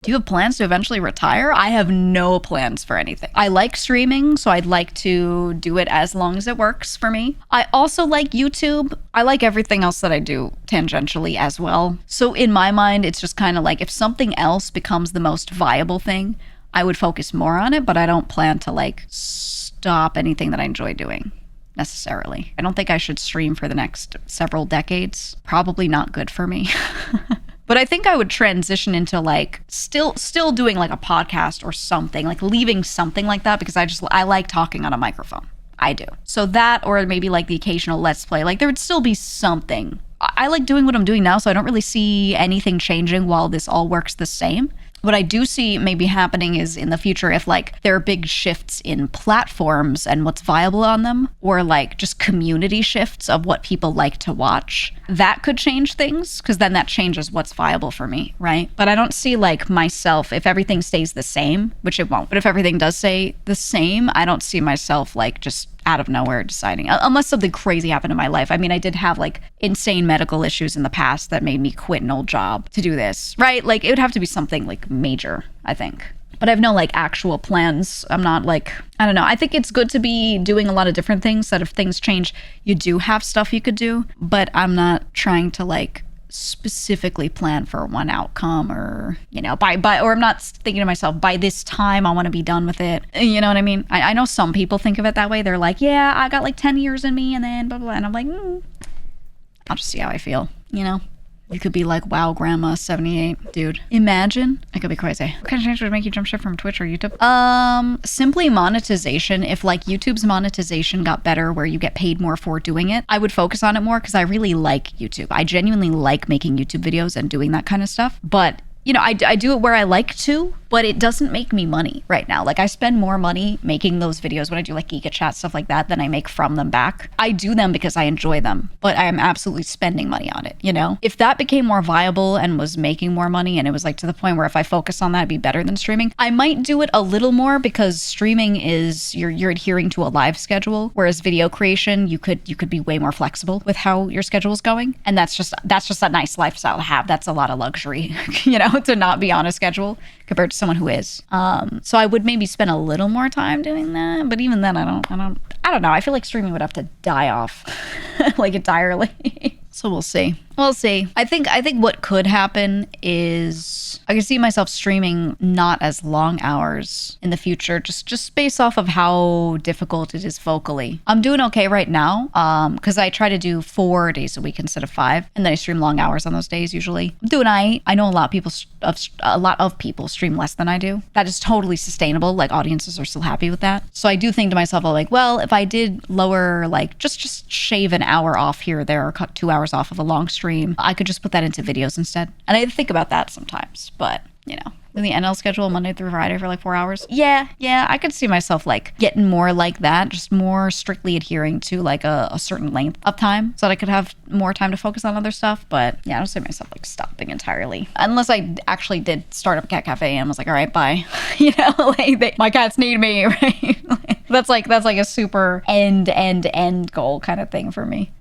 Do you have plans to eventually retire? I have no plans for anything. I like streaming, so I'd like to do it as long as it works for me. I also like YouTube. I like everything else that I do tangentially as well. So in my mind, it's just kind of like if something else becomes the most viable thing, I would focus more on it, but I don't plan to like stop anything that I enjoy doing necessarily. I don't think I should stream for the next several decades. Probably not good for me. But I think I would transition into like still doing like a podcast or something, like leaving something like that, because I like talking on a microphone. I do. So that, or maybe like the occasional Let's Play, like there would still be something. I like doing what I'm doing now, so I don't really see anything changing while this all works the same. What I do see maybe happening is in the future, if like there are big shifts in platforms and what's viable on them, or like just community shifts of what people like to watch, that could change things, because then that changes what's viable for me, right? But I don't see like myself, if everything stays the same, which it won't, but if everything does stay the same, I don't see myself like just out of nowhere deciding, unless something crazy happened in my life. I mean, I did have like insane medical issues in the past that made me quit an old job to do this, right? Like it would have to be something like major, I think. But I have no like actual plans. I'm not like, I don't know. I think it's good to be doing a lot of different things, that if things change, you do have stuff you could do, but I'm not trying to like specifically plan for one outcome, or you know, or I'm not thinking to myself, by this time I want to be done with it, you know what I mean? I know some people think of it that way. They're like, yeah, I got like 10 years in me and then blah blah blah, and I'm like, I'll just see how I feel, you know. You could be like, wow, grandma, 78, dude. Imagine. It could be crazy. What kind of change would make you jump ship from Twitch or YouTube? Simply monetization. If like YouTube's monetization got better where you get paid more for doing it, I would focus on it more, because I really like YouTube. I genuinely like making YouTube videos and doing that kind of stuff. But you know, I do it where I like to, but it doesn't make me money right now. Like I spend more money making those videos when I do like Geega chat, stuff like that, than I make from them back. I do them because I enjoy them, but I am absolutely spending money on it, you know? If that became more viable and was making more money, and it was like to the point where if I focus on that, it'd be better than streaming, I might do it a little more, because streaming is, you're adhering to a live schedule, whereas video creation, you could be way more flexible with how your schedule is going. And that's just a nice lifestyle to have. That's a lot of luxury, you know, to not be on a schedule compared to someone who is. So I would maybe spend a little more time doing that, but even then I don't know. I feel like streaming would have to die off like entirely. So we'll see. We'll see. I think what could happen is I can see myself streaming not as long hours in the future, just based off of how difficult it is vocally. I'm doing okay right now, because I try to do 4 days a week instead of 5, and then I stream long hours on those days usually. I'm doing I know a lot of people stream less than I do. That is totally sustainable. Like audiences are still happy with that. So I do think to myself, I'm like, well, if I did lower, like just shave an hour off here or there, or cut 2 hours off of a long stream, I could just put that into videos instead. And I think about that sometimes, but you know, in the NL schedule Monday through Friday for like 4 hours. Yeah, I could see myself like getting more like that, just more strictly adhering to like a certain length of time so that I could have more time to focus on other stuff. But yeah, I don't see myself like stopping entirely, unless I actually did start up a cat cafe and was like, all right, bye. You know, like my cats need me, right? That's like a super end goal kind of thing for me.